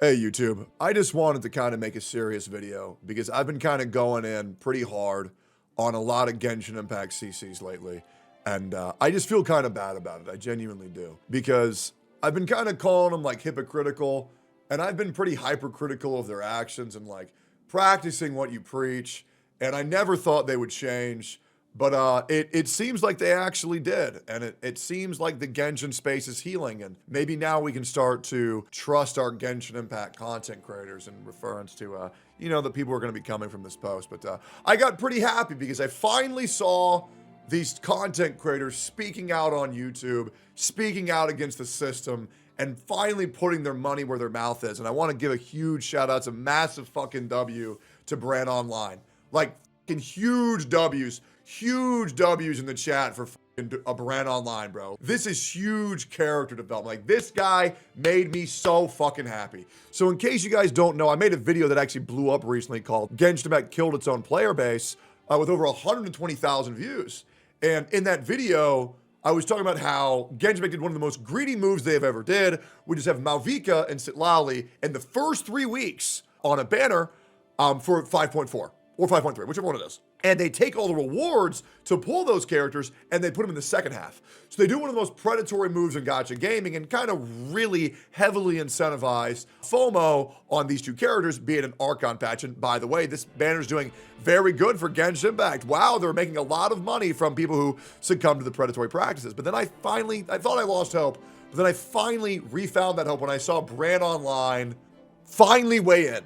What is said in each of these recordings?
Hey YouTube, I just wanted to kind of make a serious video because I've been kind of going in pretty hard on a lot of Genshin Impact CCs lately, and I just feel kind of bad about it. I genuinely do, because I've been kind of calling them like hypocritical, and I've been pretty hypercritical of their actions and like practicing what you preach, and I never thought they would change. But it seems like they actually did, and it seems like the Genshin space is healing, and maybe now we can start to trust our Genshin Impact content creators in reference to, you know, the people who are going to be coming from this post. But I got pretty happy because I finally saw these content creators speaking out on YouTube, speaking out against the system, and finally putting their money where their mouth is. And I want to give a huge shout out, a massive fucking W to Bran Online. Like, fucking huge W's in the chat for a Bran Online, bro. This is huge character development. Like, this guy made me so fucking happy. So in case you guys don't know, I made a video that actually blew up recently called Genshin Impact Killed Its Own Player Base with over 120,000 views. And in that video, I was talking about how Genshin Impact did one of the most greedy moves they've ever did, which is have Malvika and Sitlali in the first 3 weeks on a banner for 5.4 or 5.3, whichever one it is. And they take all the rewards to pull those characters and they put them in the second half. So they do one of the most predatory moves in gacha gaming and kind of really heavily incentivize FOMO on these two characters, be it an Archon patch. And by the way, this banner's doing very good for Genshin Impact. Wow, they're making a lot of money from people who succumb to the predatory practices. But then I thought I lost hope, but then I finally refound that hope when I saw Bran Online finally weigh in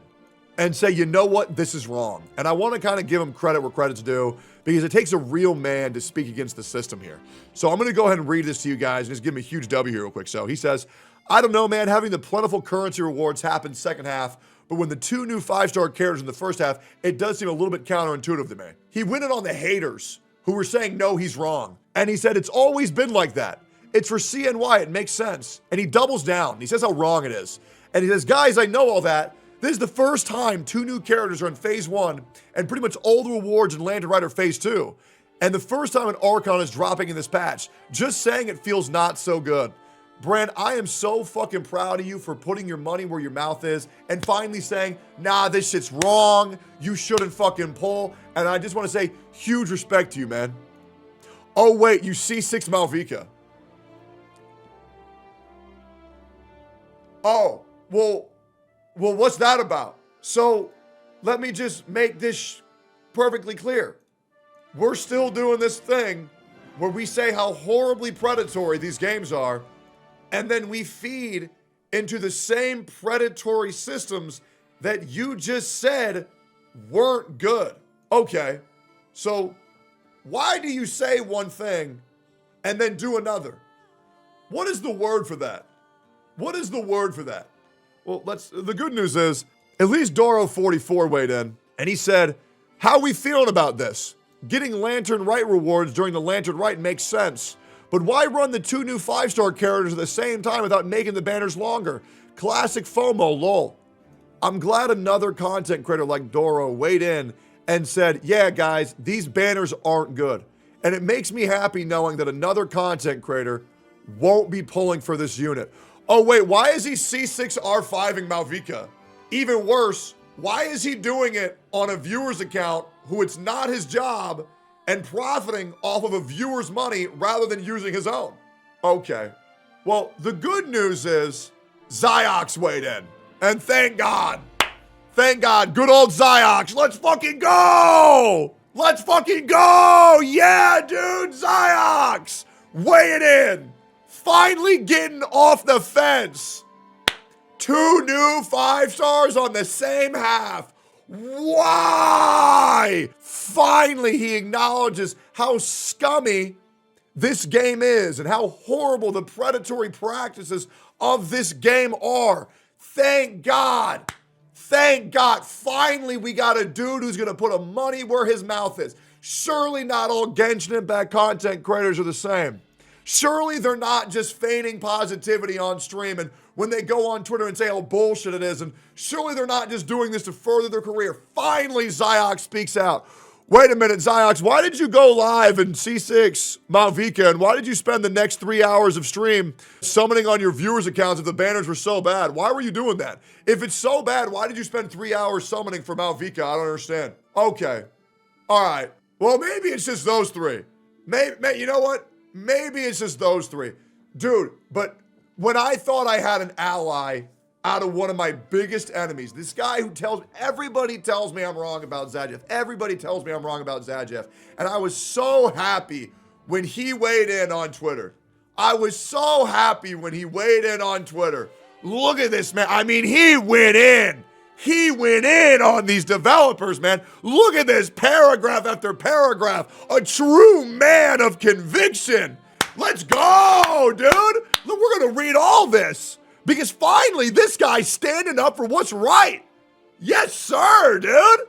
and say, you know what, this is wrong. And I want to kind of give him credit where credit's due, because it takes a real man to speak against the system here. So I'm going to go ahead and read this to you guys and just give him a huge W here real quick. So he says, I don't know, man, having the plentiful currency rewards happen second half, but when the two new 5-star characters in the first half, it does seem a little bit counterintuitive to me. He went in on the haters who were saying, no, he's wrong. And he said, it's always been like that. It's for CNY, it makes sense. And he doubles down. He says how wrong it is. And he says, guys, I know all that. This is the first time two new characters are in phase 1 and pretty much all the rewards in Lantern Rider phase 2. And the first time an Archon is dropping in this patch. Just saying it feels not so good. Bran, I am so fucking proud of you for putting your money where your mouth is and finally saying, nah, this shit's wrong. You shouldn't fucking pull. And I just want to say huge respect to you, man. Oh, wait, you C6 Malvika. Oh, well, what's that about? So let me just make this perfectly clear. We're still doing this thing where we say how horribly predatory these games are, and then we feed into the same predatory systems that you just said weren't good. Okay, so why do you say one thing and then do another? What is the word for that? What is the word for that? Well, the good news is, at least Doro44 weighed in, and he said, how we feeling about this? Getting Lantern Right rewards during the Lantern Right makes sense, but why run the two new 5-star characters at the same time without making the banners longer? Classic FOMO, lol. I'm glad another content creator like Doro weighed in and said, yeah, guys, these banners aren't good. And it makes me happy knowing that another content creator won't be pulling for this unit. Oh, wait, why is he C6 R5ing Malvika? Even worse, why is he doing it on a viewer's account who it's not his job and profiting off of a viewer's money rather than using his own? Okay. Well, the good news is Zajeff weighed in. And thank God. Thank God. Good old Zajeff. Let's fucking go. Let's fucking go. Yeah, dude. Zajeff weighing in. Finally getting off the fence. Two new 5-stars on the same half. Why? Finally, he acknowledges how scummy this game is and how horrible the predatory practices of this game are. Thank God. Thank God. Finally, we got a dude who's going to put a money where his mouth is. Surely not all Genshin Impact content creators are the same. Surely they're not just feigning positivity on stream and when they go on Twitter and say how bullshit it is, and surely they're not just doing this to further their career. Finally, Zajeff speaks out. Wait a minute, Ziox, why did you go live in C6 Mount Vika, and why did you spend the next 3 hours of stream summoning on your viewers' accounts if the banners were so bad? Why were you doing that? If it's so bad, why did you spend 3 hours summoning for Mount Vika? I don't understand. Okay. All right. Well, maybe it's just those three. Maybe, you know what? Maybe it's just those three. Dude, but when I thought I had an ally out of one of my biggest enemies, this guy who everybody tells me I'm wrong about Zajeff. Everybody tells me I'm wrong about Zajeff. And I was so happy when he weighed in on Twitter. I was so happy when he weighed in on Twitter. Look at this, man. I mean, he went in. He went in on these developers, man. Look at this, paragraph after paragraph. A true man of conviction. Let's go, dude. Look, we're going to read all this. Because finally, this guy's standing up for what's right. Yes, sir, dude.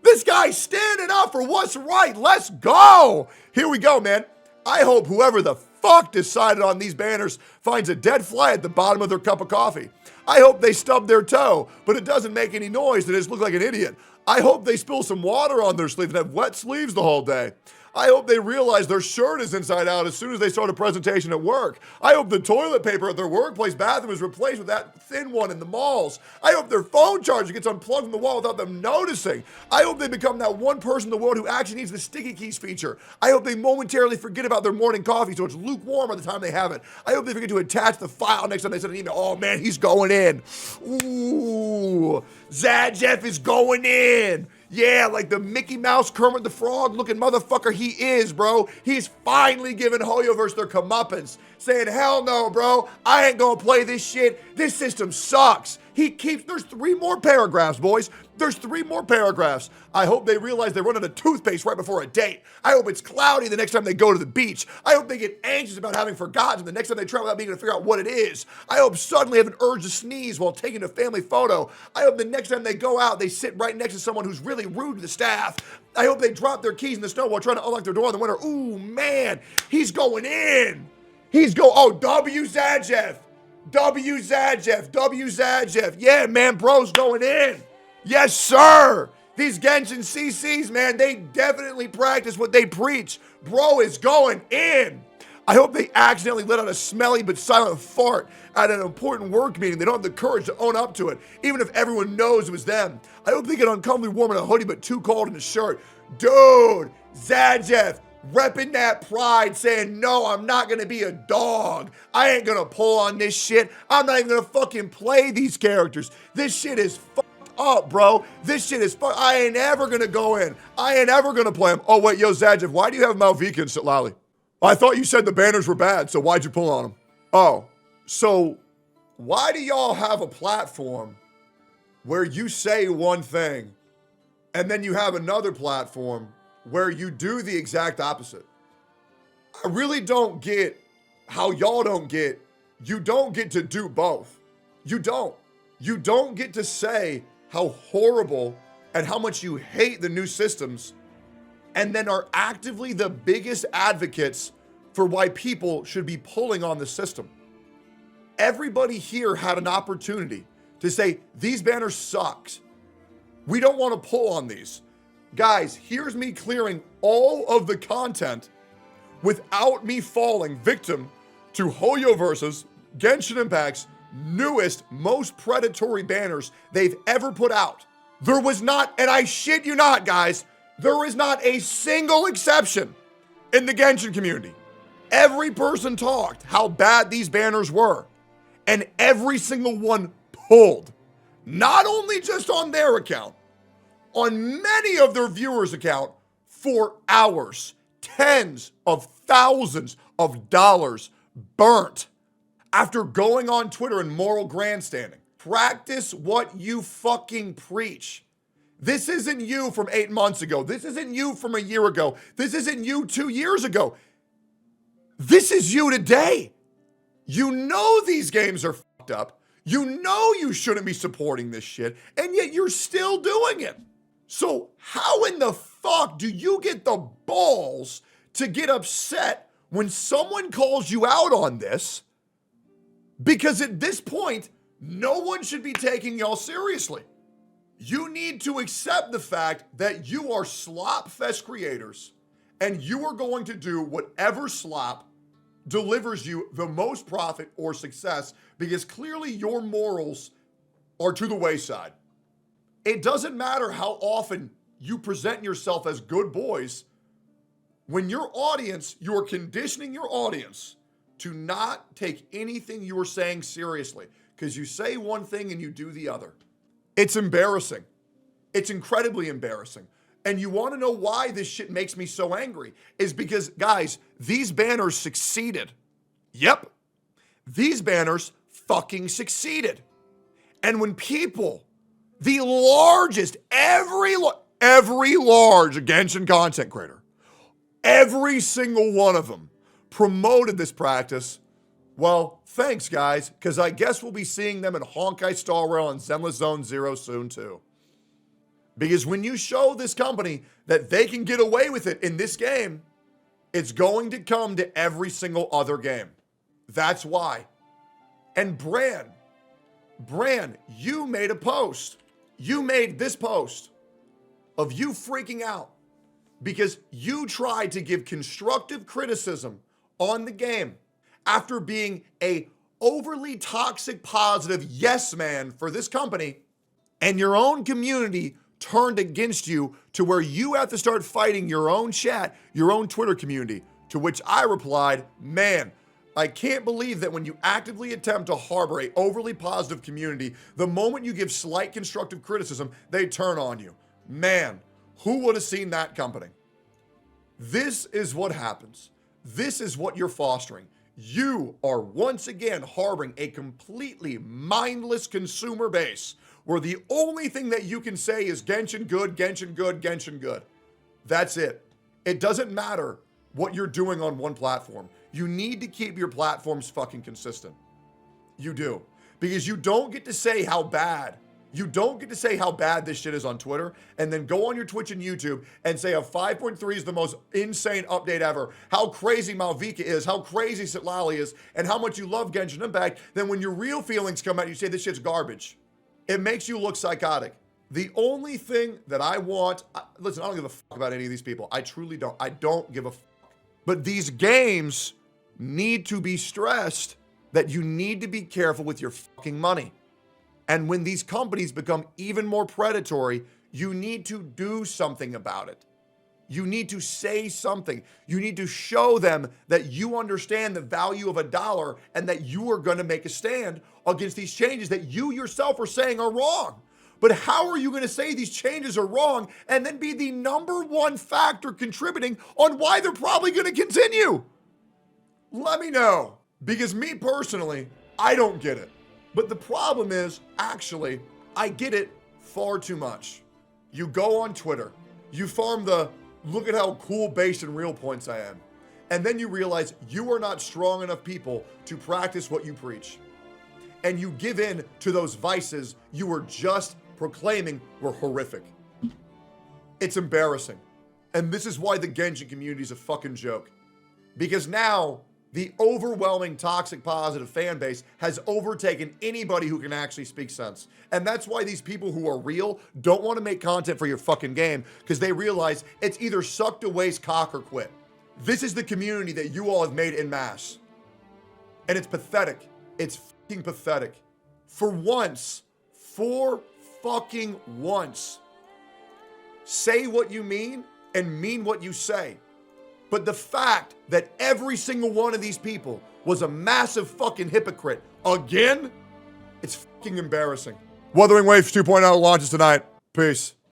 This guy's standing up for what's right. Let's go. Here we go, man. I hope whoever the fuck decided on these banners finds a dead fly at the bottom of their cup of coffee. I hope they stub their toe, but it doesn't make any noise. They just look like an idiot. I hope they spill some water on their sleeve and have wet sleeves the whole day. I hope they realize their shirt is inside out as soon as they start a presentation at work. I hope the toilet paper at their workplace bathroom is replaced with that thin one in the malls. I hope their phone charger gets unplugged from the wall without them noticing. I hope they become that one person in the world who actually needs the sticky keys feature. I hope they momentarily forget about their morning coffee so it's lukewarm by the time they have it. I hope they forget to attach the file next time they send an email. Oh man, he's going in. Ooh, Zajeff is going in. Yeah, like the Mickey Mouse Kermit the Frog looking motherfucker he is, bro. He's finally giving Hoyoverse their comeuppance, saying, hell no, bro. I ain't gonna play this shit. This system sucks. There's 3 more paragraphs, boys. There's 3 more paragraphs. I hope they realize they run out of toothpaste right before a date. I hope it's cloudy the next time they go to the beach. I hope they get anxious about having forgotten the next time they travel without being able to figure out what it is. I hope suddenly have an urge to sneeze while taking a family photo. I hope the next time they go out, they sit right next to someone who's really rude to the staff. I hope they drop their keys in the snow while trying to unlock their door in the winter. Ooh, man, he's going in. Oh, W Zajeff. W Zajeff. Yeah, man, bro's going in. Yes, sir. These Genshin CCs, man, they definitely practice what they preach. Bro is going in. I hope they accidentally let out a smelly but silent fart at an important work meeting. They don't have the courage to own up to it, even if everyone knows it was them. I hope they get uncomfortably warm in a hoodie but too cold in a shirt. Dude, Zajeff, repping that pride, saying, no, I'm not gonna be a dog. I ain't gonna pull on this shit. I'm not even gonna fucking play these characters. This shit is fucked up, bro. This shit is I ain't ever gonna go in. I ain't ever gonna play him. Oh, wait, yo, Zajeff, why do you have Mount Vika and Sitlali? I thought you said the banners were bad, so why'd you pull on them? Oh, so why do y'all have a platform where you say one thing and then you have another platform where you do the exact opposite? I really don't get how y'all don't get, you don't get to do both. You don't. You don't get to say how horrible and how much you hate the new systems and then are actively the biggest advocates for why people should be pulling on the system. Everybody here had an opportunity to say, these banners sucked. We don't want to pull on these. Guys, here's me clearing all of the content without me falling victim to Hoyoverse's Genshin Impact's newest, most predatory banners they've ever put out. There was not, and I shit you not, guys, there is not a single exception in the Genshin community. Every person talked how bad these banners were, and every single one pulled. Not only just on their account, on many of their viewers' account for hours. Tens of thousands of dollars burnt after going on Twitter and moral grandstanding. Practice what you fucking preach. This isn't you from 8 months ago. This isn't you from a year ago. This isn't you 2 years ago. This is you today. You know these games are fucked up. You know you shouldn't be supporting this shit, and yet you're still doing it. So how in the fuck do you get the balls to get upset when someone calls you out on this? Because at this point, no one should be taking y'all seriously. You need to accept the fact that you are slop fest creators and you are going to do whatever slop delivers you the most profit or success because clearly your morals are to the wayside. It doesn't matter how often you present yourself as good boys. When your audience, you are conditioning your audience to not take anything you are saying seriously because you say one thing and you do the other. It's embarrassing. It's incredibly embarrassing. And you want to know why this shit makes me so angry is because, guys, these banners succeeded. Yep. These banners fucking succeeded. And when people, the largest, every large Genshin content creator, every single one of them promoted this practice, well, thanks, guys, because I guess we'll be seeing them in Honkai Star Rail and Zenless Zone Zero soon, too. Because when you show this company that they can get away with it in this game, it's going to come to every single other game. That's why. And Bran, you made a post. You made this post of you freaking out because you tried to give constructive criticism on the game after being a overly toxic positive yes man for this company, and your own community turned against you to where you have to start fighting your own chat, your own Twitter community, to which I replied, man, I can't believe that when you actively attempt to harbor a overly positive community, the moment you give slight constructive criticism, they turn on you. Man, who would have seen that company? This is what happens. This is what you're fostering. You are once again harboring a completely mindless consumer base where the only thing that you can say is Genshin good, Genshin good, Genshin good. That's it. It doesn't matter what you're doing on one platform. You need to keep your platforms fucking consistent. You do. Because you don't get to say how bad. You don't get to say how bad this shit is on Twitter and then go on your Twitch and YouTube and say a 5.3 is the most insane update ever, how crazy Malvika is, how crazy Sitlali is, and how much you love Genshin Impact. Then when your real feelings come out, you say this shit's garbage. It makes you look psychotic. The only thing that I want, listen, I don't give a fuck about any of these people. I truly don't. I don't give a fuck. But these games need to be stressed that you need to be careful with your fucking money. And when these companies become even more predatory, you need to do something about it. You need to say something. You need to show them that you understand the value of $1 and that you are going to make a stand against these changes that you yourself are saying are wrong. But how are you going to say these changes are wrong and then be the number one factor contributing on why they're probably going to continue? Let me know, because me personally, I don't get it. But the problem is, actually, I get it far too much. You go on Twitter, you farm the look at how cool based and real points I am. And then you realize you are not strong enough people to practice what you preach. And you give in to those vices you were just proclaiming were horrific. It's embarrassing. And this is why the Genshin community is a fucking joke. Because now, the overwhelming toxic positive fan base has overtaken anybody who can actually speak sense. And that's why these people who are real don't want to make content for your fucking game, because they realize it's either suck to waste, cock, or quit. This is the community that you all have made en masse. And it's pathetic. It's fucking pathetic. For once, for fucking once, say what you mean and mean what you say. But the fact that every single one of these people was a massive fucking hypocrite again, it's fucking embarrassing. Wuthering Waves 2.0 launches tonight. Peace.